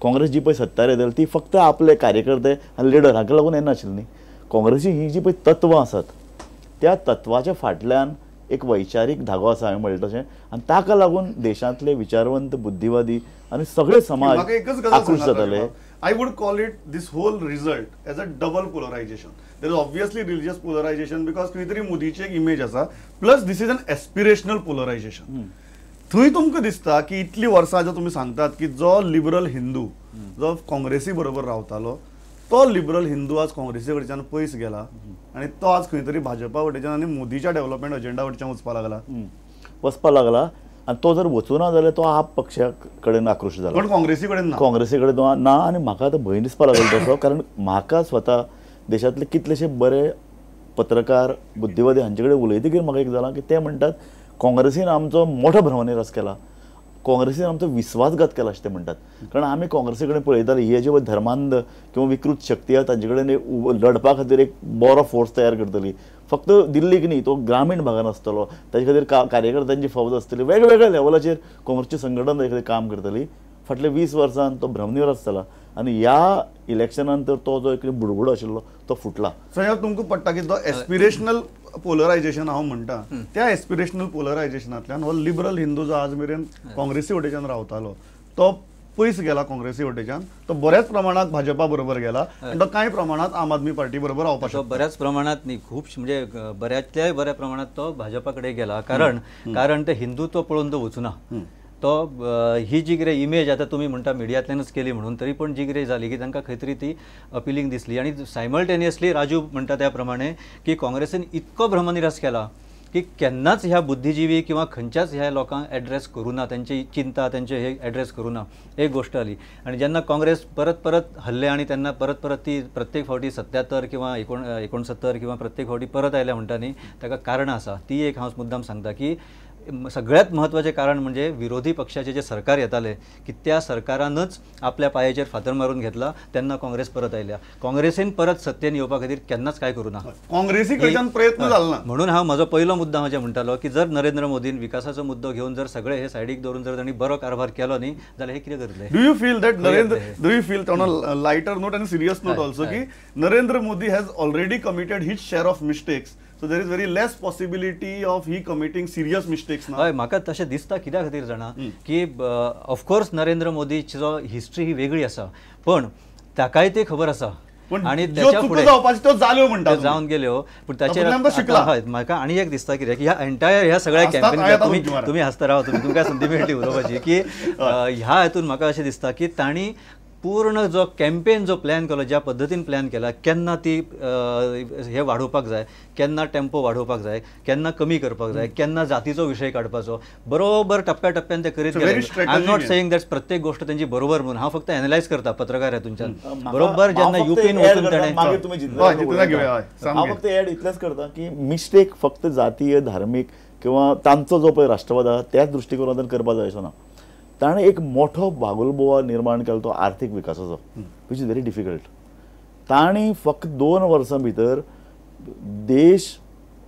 काँग्रेस जी पळय सत्तार येतली ती फक्त आपले कार्यकर्ते आनी लिडर हाका लागून येना आशिल्ली न्ही. काँग्रेसी ही जी पळय तत्वां आसात त्या तत्वाच्या फाटल्यान एक वैचारीक धागो आसा हांवें म्हणलें तशें, आनी ताका लागून देशांतले विचारवंत बुद्धिवादी आनी सगळे समाज आक्रोश जाताले. I would call it this whole result as a double polarization. There is obviously religious polarization because खंय तरी मोदीची एक इमेज आसा, plus this is an aspirational polarisation. थंय तुमकां दिसता की इतली वर्सां जो तुमी सांगतात की जो लिबरल हिंदू जो काँग्रेसी बरोबर रावतालो तो लिबरल हिंदू आज काँग्रेसी कडच्यान पयस गेला आनी तो आज खंय तरी भाजपा वटेच्यान आनी मोदीच्या डेव्हलपमेंट अजेंडा वटेच्यान वचपा लागला आनी तो जर वचूना जाल्यार तो आप पक्षा कडेन आक्रोश जाला, पण काँग्रेसी कडेन ना. आनी म्हाका आतां भंय दिसपा लागलो तसो, कारण म्हाका स्वता देशांतले कितलेशे बरे पत्रकार बुद्धिवादी हांचे कडेन उलयतकीर म्हाका एक जालां की ते म्हणटात काँग्रेसीन आमचो मोठो भ्रमनिरास केला, काँग्रेसीन आमचो विश्वासघात केला अशें ते म्हणटात. कारण आमी काँग्रेसी कडेन पळयताले हे जे धर्मांध किंवा विकृत शक्ती आसा तांचे कडेन लढपा खातीर एक बरो फोर्स तयार करतली. फक्त दिल्लीक न्ही, तो ग्रामीण भागान आसतलो, ताचे खातीर कार्यकर्त्यांची फौज आसतली, वेगवेगळ्या लेवलाचेर काँग्रेसची संघटना ताचे खातीर काम करतली. फाटले 20 वर्सांत तो भ्रमनिरास जाला आनी ह्या इलेक्शनान तर तो जो एक बुडबुड आशिल्लो तो फुटला. सो तुमकां पडटा की जो एस्पिरेशनल पोलरायझेशन हांव म्हणटा त्या एस्पिरेशनल पोलरायझेशनांतल्यान हो लिबरल हिंदू जो आज मेरेन काँग्रेसी वटेच्यान रावतालो तो पयस गेला काँग्रेसी वटेच्यान, तो बऱ्याच प्रमाणात भाजपा बरोबर गेला आनी तो कांय प्रमाणात आम आदमी पार्टी बरोबर रावपाक शकता. बऱ्याच प्रमाणात न्ही, खूप म्हणजे बऱ्यातल्या बऱ्या प्रमाणात तो भाजपा कडेन गेला. कारण ते हिंदुत्व पळोवन तो वचूना. तो ही जी कितें इमेज आता तुम्ही म्हणटा मिडियांतल्यानच केली म्हणून, तरी पण जी कितें जाली की तांकां खंय तरी ती अपिलींग दिसली. आणि सायमल्टेनियसली राजू म्हणटा त्या प्रमाणे की काँग्रेसीन इतको भ्रमनिरास केला की केन्नाच ह्या बुद्धिजीवी किंवा खंयच्याच ह्या लोकांक एड्रेस करूं ना, त्यांची चिंता त्यांचे हे एड्रेस करूं ना, एक गोष्ट आली. आणि जेन्ना काँग्रेस परत हल्ले आणि त्यांना परत ती प्रत्येक फावटी 77 किंवा 69 किंवा प्रत्येक फावटी परत आयल्या म्हणटा न्ही, ताका कारणां आसा. ती एक हांव मुद्दाम सांगता की सगळ्यात महत्त्वाचे कारण म्हणजे विरोधी पक्षाचे जे सरकार येताले की त्या सरकारानच आपल्या पायाचेर फातर मारून घेतला, तेन्ना काँग्रेस परत आयल्या. काँग्रेसीन परत सत्तेन येवपा खातीर केन्नाच काय करूं ना, काँग्रेसी कडच्यान प्रयत्न जालो ना. म्हणून हांव म्हजो पयलो मुद्दा हांव म्हणटालो की जर नरेंद्र मोदीन विकासाचो मुद्दो घेवन जर सगळे हे सायडीक दवरून जर तांणी बरो कारभार केलो न्ही जाल्यार हे कितें करतले. Do you feel that on a lighter note and serious note also की Narendra Modi has already committed his share of mistakes, so there is very less possibility of he committing serious mistakes now. हय, म्हाका तशें दिसता कित्या खातीर जाणा की of course Narendra मोदीचो history ही वेगळी आसा, पण ताकाय ते खबर आसा आणि त्याच्या पुढे जावन गेल्यो. पण ताचेर म्हाका आनी एक दिसता कित्याक ह्या एंटायर ह्या सगळ्या कॅम्पेनीन तुम्ही हसता रावा, तुमकां संदी मेळटली उलोवपाची की ह्या हातून म्हाका अशें दिसता की तांणी पूर्ण जो कॅम्पेन जो प्लॅन केलो, ज्या पद्दतीन प्लॅन केला, केन्ना ती हे वाडोवपाक जाय, केन्ना टेम्पो वाडोवपाक जाय, केन्ना कमी करपाक जाय, केन्ना जातीचो विशय काडपाचो, बरोबर टप्प्याटप्प्यान ते करीत गेले. I am not saying that प्रत्येक गोष्ट त्यांची बरोबर म्हणून, हांव फक्त एनालायज करता पत्रकार हातूंच्यान. बरोबर जेन्ना युपीन वचून ताणें हांव फक्त एड इतलेंच करता की मिस्टेक फक्त जातीय धार्मीक किंवा तांचो जो पळय राष्ट्रवाद आसा त्याच दृश्टीकोनांतल्यान करपाक जाय असो ना. ताणें एक मोठो बागुलबुवा निर्माण केलो तो आर्थीक विकासाचो, वीच इज व्हेरी डिफिकल्ट. तांणी फक्त 2 वर्सां भितर देश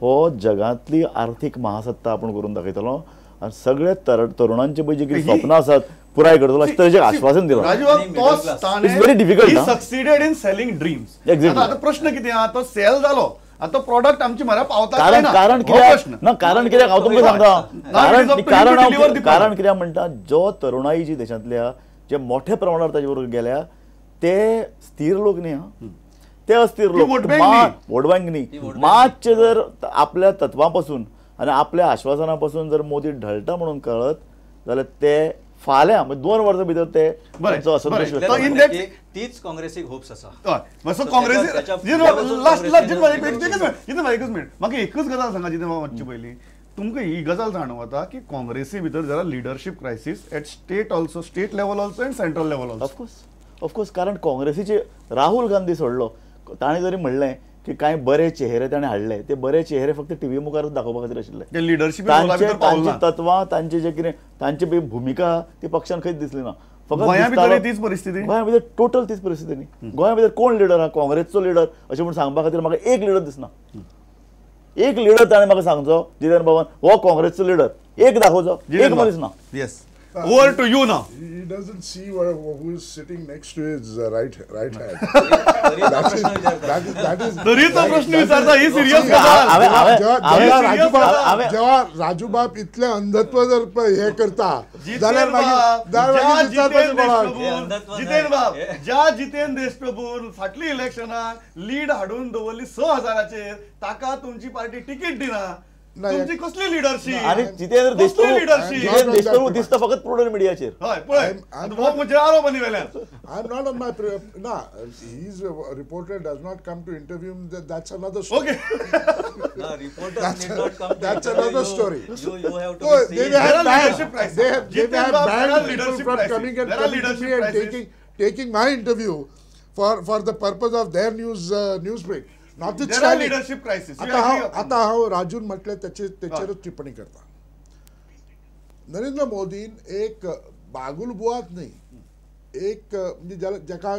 हो जगांतली आर्थीक महासत्ता आपण करून दाखयतलो आनी सगळे तरुणांचे पळय जे कितें स्वप्नां आसात पुराय करतलो अशें तरेचें आश्वासन दिलां. It's very difficult. Succeeded in selling dreams. आता प्रश्न कितें आहा, तो सेल जालो, आता प्रोडक्ट आमची म्हऱ्या पावता. कारण कित्याक हांव तुमकां सांगता, कारण कित्याक म्हणटा, जो तरुणाई जी देशांतल्या जे मोठ्या प्रमाणावर ताचे बरोबर गेल्या ते स्थिर लोक न्ही, ते अस्थिर लोक, वोट बँक न्ही. मातशे जर आपल्या तत्वां पासून आनी आपल्या आश्वासना पासून जर मोदी ढळटा म्हणून कळत जाल्यार ते फाल्यां 2 वर्सां भितर ते तीच काँग्रेसीक होप्स आसा. म्हाका एकच गजाल सांगा जितें वचचे पयलीं, तुमकां ही गजाल जाणवता की काँग्रेसी भितर जरा leadership crisis at state also, state level also and central level also. Of course कारण काँग्रेसीचे राहुल गांधी सोडलो, ताणें जरी म्हणलें की कांय बरे चेहरे ताणें हाडले, ते बरे चेहरे फक्त टीव्ही मुखारच दाखोवपा खातीर आशिल्ले. लिडरशीप तांची तत्वां, तांचे जे कितें तांची भुमिका ती पक्षान खंयच दिसली ना. गोंया भितर तीच परिस्थिती, गोंया भितर टोटल तीच परिस्थिती न्ही. गोंया भितर कोण लिडर आहा, काँग्रेसचो लिडर अशें म्हूण सांगपा खातीर म्हाका एक लिडर दिसना. एक लिडर ताणें म्हाका सांगचो जितेंद्र बाबान हो काँग्रेसचो लिडर, एक दाखोवचो, एक मनीस ना. Yes, Over to you now. He doesn't see who is sitting next to his right hand. that is तरी तो प्रश्न विचारता ही सिरियस See, गजाल. जेव्हा राजूबाब इतले अंधत्व जर हे करता जाल्यार जितेन बाब ज्या जितेन देशप्रभून फाटली इलेक्शनाक लीड हाडून दवरली 6,000चेर ताका तुमची पार्टी तिकीट दिना. तुमची कसली लिडरशिप आणि जितेंद्र देशप्रभू दिसता फक्त प्रुडंट मिडियाचेर. हय पळय हो म्हणजे आरोप आनी वेल्यान. I'm not on my his reporter does not come to interview him. That's another story. That's another story. You have to No, be they seen. have There are banned, leadership crises. they have Jiten Bab, there are banned people leadership from crises. coming and There are coming to leadership me and crises. taking my interview for the purpose of their news break. There are Notwithstanding, leadership crisis. You आता agree हांव upon आता हांव राजून म्हटलें तेचेरच टिप्पणी करता. नरेंद्र मोदीन एक बागुलबुवाच न्ही, एक म्हणजे जाका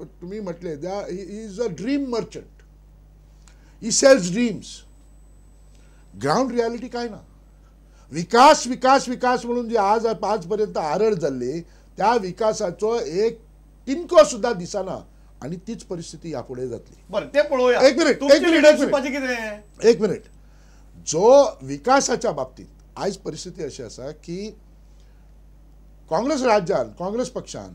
तुम्ही म्हटले he is a dream merchant. He sells dreams. Ground reality काय ना. विकास विकास विकास म्हणून जे आजपर्यंत आरड जाल्ली त्या विकासाचो एक तिनको सुद्धा दिसना आणि तीच परिस्थिती यापुढे जातली. बरं ते पळोवया. एक मिनिट, तुमची एक मिनिट, leadershipची कितें? एक मिनिट. जो विकासाच्या बाबतीत आज परिस्थिती अशी असा की काँग्रेस राज्यान काँग्रेस पक्षान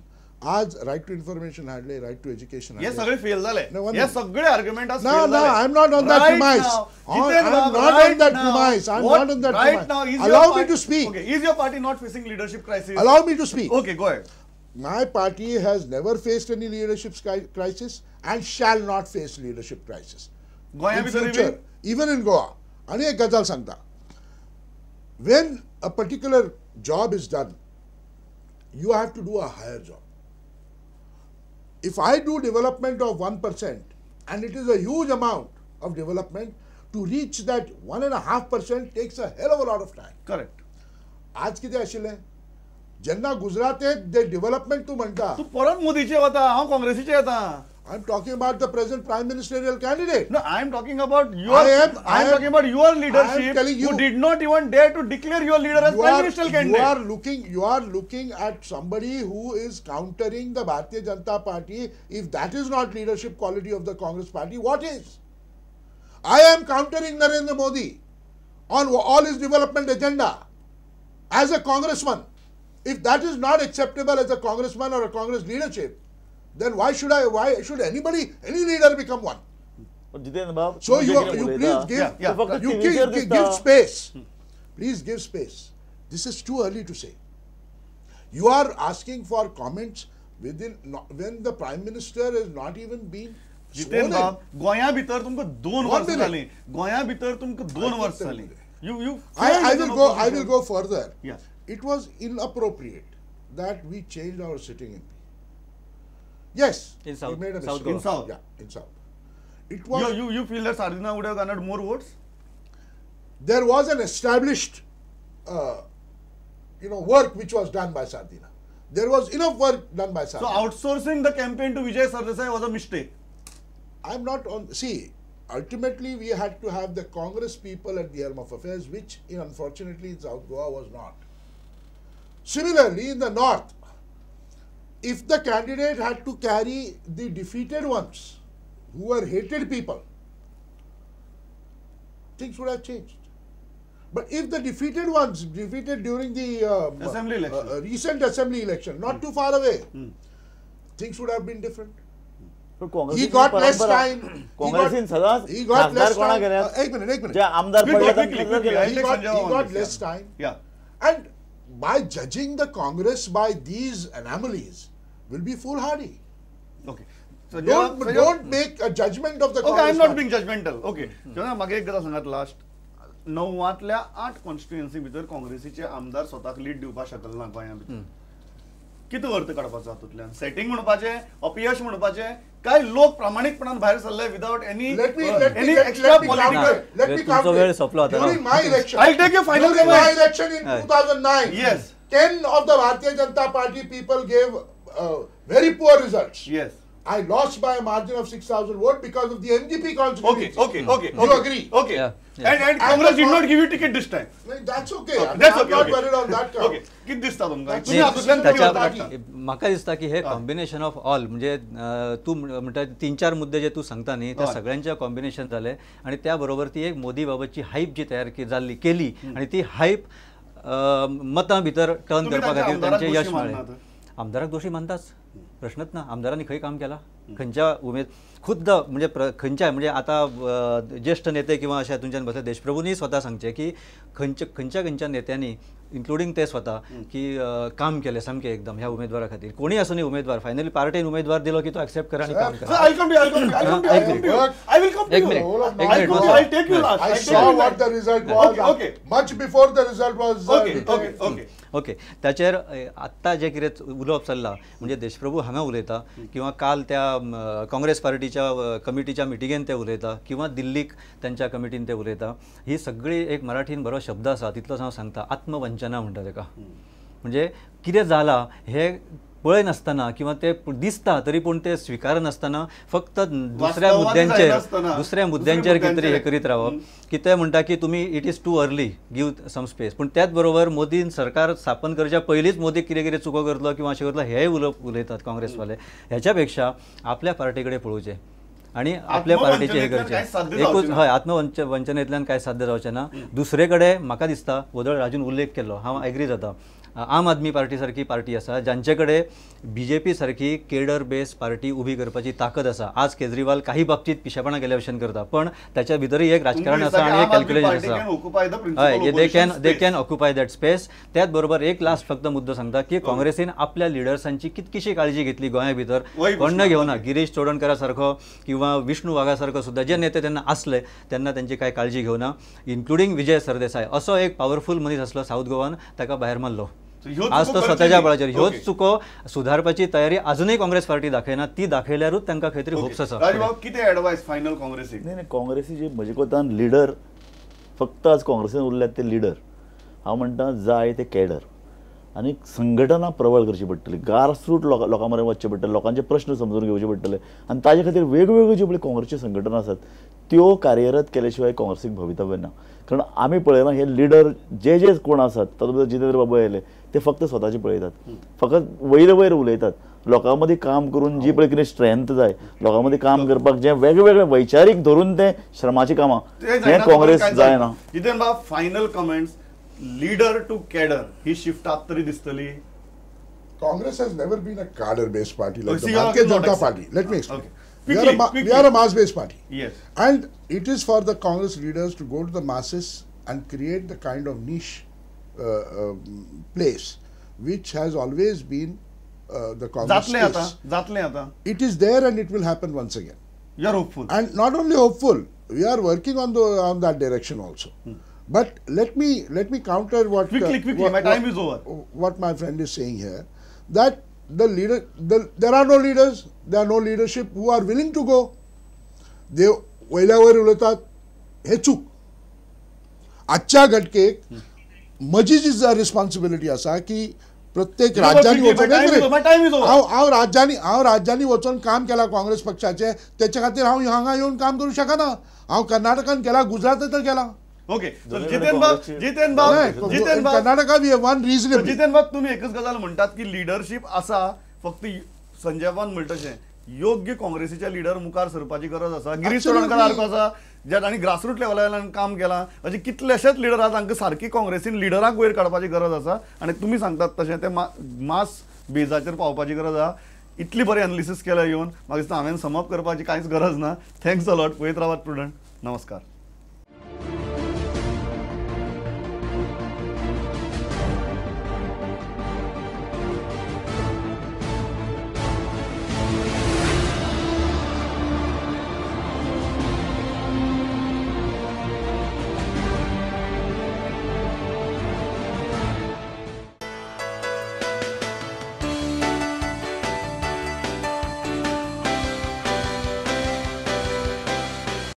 आज राईट टू इन्फॉर्मेशन हाडले, राईट टू एज्युकेशन हे सगळे फेल झाले. No, one हे minute. सगळे argument No, I am not on that premise. I'm not on that premise. I'm not on that Right now, premise. Allow me to speak. Okay, is your party not facing leadership crisis? Allow me to speak. Okay, go ahead. My party has never faced any leadership crisis and shall not face leadership crisis. गोंया In भितर future, even in Goa. आणि एक गजाल सांगता. When a particular job is done, you have to do a higher job. If I do development of 1% and it is a huge amount of development, to reach that 1.5% takes a hell of a lot of time. Correct. आज किती आशिल्ले जेन्ना गुजरातेत जे development तू म्हणटा. तू परत मोदीचे वता, हांव काँग्रेसीचे येता. I am talking about the present prime ministerial candidate. No, I am talking about your. I am talking about your leadership. I am telling you. Who did not even dare to declare your leader as prime ministerial candidate. You are looking at somebody who is countering the Bharatiya Janata Party. If that is not leadership quality of the Congress party, what is? I am countering Narendra Modi on all his development agenda as a congressman. If that is not acceptable as a congressman or a Congress leadership, then why should any leader become one? Jitendra बाब, So you please give space. Please give space. This is too early to say. You are asking for comments when the prime minister has not even been Jitendra sworn in. बाब, गोंया भितर तुमकां 2 One वर्स minute. जाली. गोंया भितर तुमकां 2 वर्स जाली. You I will go further. Yeah. It was inappropriate that we changed our sitting MP. Yes, In South- we made a South mistake. In South. Yeah, in South. It was you feel that Sardina would have garnered more votes? there was an established work which was done by Sardina. There was enough work done by So Sardina. outsourcing the campaign to Vijay Sardesai was a mistake. I'm not on. See, ultimately we had to have the Congress people at the helm of affairs, which unfortunately in South Goa was not. Similarly, in the North, if the candidate had to carry the defeated ones, who were hated people, things would have changed. But if the defeated ones defeated during the Assembly election. recent assembly election, not too far away, things would have been different. पण He काँग्रेसीची got less परंपरा- time. काँग्रेसीन सदांच He got खासदार less कोणा time. केल्यात एक minute. जे आमदार Quickly, पडले quickly, त्यांना quickly. केल्यात. I'll take Sanjay He on got this, less yeah. time. Yeah. And by judging the Congress by these anomalies will be foolhardy. Okay. So Don't make a judgment of the Okay, Congress I'm not party. being judgmental. Okay. तेन्ना म्हाका एक गजाल सांगात last 9वांतल्या 8 constituency भितर काँग्रेसीचे आमदार स्वताक lead दिवपाक शकले ना गोंया भितर. कितें अर्थ काडपाचो हातूंतल्यान? सेटिंग म्हणपाचें, अपयश म्हणपाचें, काय लोक प्रामाणिकपणान भायर सरले without any extra political. let me तुमचो वेळ सोंपलो आता. During my election, I'll take your final during my comment. election in 2009, Yes. 10 of the Bharatiya Janata Party people gave very poor results. Yes. I lost by a margin of 6,000 votes because of the MGP constituency. Okay. You agree? Okay. Yeah, yeah. And Congress did not give you ticket this time. No, that's okay. I mean, That's I'm okay. not Okay. worried on that count. Okay. किती दिसता तुमकां? That's- तुम्ही हातूंतल्यान किती त्याच्या वरता काडटा? म्हाका दिसता की हे कॉम्बिनेशन ऑफ ऑल म्हणजे तू म्हणटा 3-4 मुद्दे जे तू सांगता न्ही त्या हय. सगळ्यांचे कॉम्बिनेशन जाले आणि त्या बरोबर ती एक मोदी बाबतची हायप जी तयार केली आणि ती हायप मतां भितर टर्न तुम्ही करपा तांकां खातीर आमदाराक तांचे यश दोशी मेळ्ळें. माननात? आमदाराक दोशी मानताच प्रश्नच ना. आमदारांनी खंय काम केला खंयच्या खुद्द म्हणजे खंयच्याय म्हणजे आता ज्येष्ठ नेते किंवा अशे हातूंच्यान बसले देशप्रभूंनी स्वता सांगचे की खंयच्या नेत्यांनी इन्क्लुडींग ते स्वता की काम केले सामके एकदम ह्या उमेदवारा खातीर. कोणी आसूं न्ही उमेदवार फायनली पार्टीन उमेदवार दिलो की तो एक्सेप्ट करा आनी काम Sir, करा. I'll come to you. I will come to एक you. Minute, I'll come to you. I'll take you last. I I'll take saw you what last. the result was. Okay. Much before the result was. Okay. Okay त्याचेर आत्ता जे कितें उलोवप चल्लां म्हणजे देशप्रभू हांगा उलयता किंवा काल त्या काँग्रेस पार्टीच्या कमिटीच्या मिटिंगेन ते उलयता किंवा दिल्लीक त्यांच्या कमिटीन ते उलयता. ही सगळी एक मराठीन बरो शब्द आसा तितलोच हांव सांगता आत्मवंचना म्हणटा ताका. म्हणजे कितें जालां हे पळय नासतना किंवा ते दिसता तरी पूण ते स्विकार नासतना फक्त दुसऱ्या मुद्द्यांचेर कितें तरी हे करीत रावप की ते म्हणटा की तुमी it is too early give some space. पूण त्याच बरोबर मोदीन सरकार स्थापन करच्या पयलींच मोदी कितें चुको करतलो किंवा अशें करतलो हेय उलयतात काँग्रेसवाले. ह्याच्या पेक्षा आपल्या पार्टी कडेन पळोवचें आणि आपल्या पार्टीचे हे करचे. एकूच हय आत्मवंचनेंतल्यान कांय साध्य जावचें ना. दुसरे कडेन म्हाका दिसता वदळ राजून उल्लेख केल्लो हांव एग्री जाता. आम आदमी पार्टी सारकी पार्टी आसा जांचे कडेन BJP सारकी केडर बेस पार्टी उभी करपाची ताकद आसा. आज केजरीवाल काही बाबतीत पिशेपणा केल्या भशेन करता पण त्याच्या भितरय एक राजकारण आसा आणि एक कॅल्क्युलेशन आसा. हय they can occupy that space. त्याच बरोबर एक लास्ट फक्त मुद्दो सांगता की काँग्रेसीन आपल्या लिडर्सांची कितकीशी काळजी घेतली गोंया भितर कोण घेवना. गिरीश चोडणकरा सारको किंवा विष्णू वाघा सारको सुद्धा जे नेते तेन्ना आसले तेन्ना त्यांची काय काळजी घेवना. इन्क्लुडींग विजय सरदेसाय असो एक पॉवरफुल मनीस आसलो साऊथ गोवान ताका भायर मारलो. आज तो स्वताच्या बळाचेर ह्योच चुको सुधारपाची तयारी अजूनही काँग्रेस पार्टी दाखयना. ती दाखयल्यारूच तांकां खंय तरी होप्स आसा. राजभाऊ किती ॲडवायस फायनल काँग्रेसीक? नाही काँग्रेसीचे म्हजे कोतान लिडर फक्त आज काँग्रेसीन उरल्यात ते लिडर. हांव म्हणटा जाय ते कॅडर आनी संघटना प्रबळ करची पडटली. ग्रासरूट लोकां मेरेन वचचें पडटलें. लोकांचे प्रश्न समजून घेवचे पडटले आनी ताजे खातीर वेगवेगळ्यो ज्यो पळय काँग्रेसच्यो संघटना आसात त्यो कार्यरत केल्या शिवाय काँग्रेसीक भवितव्य ना. कारण आमी पळयना हे लिडर जे कोण आसात तातूंत भितर जितेंद्र बाबू येयले ते फक्त स्वताची पळयतात. फकत वयर उलयतात. लोकां मदीं काम करून जी पळय कितें स्ट्रेंथ जाय लोकां मदीं काम करपाक जे वेगवेगळे वैचारीक धरून ते श्रमाची कामां हें काँग्रेस जायना. जितेंद्र बाब final comments leader to cadre ही शिफ्ट आत तरी दिसतली? Congress has never been a cadre-based party like So the you are Bharatiya not Janata accept- Party. Let me explain. Okay. We Quickly. are a mass-based party. Yes. And it is for the Congress leaders to go to the masses and create the kind of niche place which has always been the Congress जातले आता. It is there and it will happen once again. You are hopeful. And not only hopeful, we are working on that direction also. But let me counter what Quickly, my time is over. What my friend is saying here, that there are no leaders, there are no leadership who are willing to go. They वयल्यावर उलयतात हे चूक. आजच्या घटकेक म्हजी जी responsibility आसा की प्रत्येक राज्यांनी वचून हांव राज्यांनी वचून काम केला काँग्रेस पक्षाचे त्याच्या खातीर हांव हांगा येवन काम करूं शकना. हांव कर्नाटकान केला गुजरातात केला. Okay Jitendra Karnataka we have one reasonable. Jitendra तुम्ही एकच गजाल म्हणटात की लिडरशिप आसा फक्त संजय पान म्हणटशें योग्य काँग्रेसीच्या लिडर मुखार सरपाची गरज आसा. गिरीश चोडणकर सारको आसा ज्या तांणी ग्रासरूट लेवलान काम केलां. अशें कितलेशेच लिडर आसा तांकां सारकी काँग्रेसीन लिडराक वयर काडपाची गरज आसा आनी तुमी सांगतात तशें ते मास बेजाचेर पावपाची गरज आसा. इतली बरें एनालिसीस केल्या येवन म्हाका दिसता हांवें समअप करपाची कांयच गरज ना. Thanks a lot. पळयत रावात प्रुडंट. नमस्कार.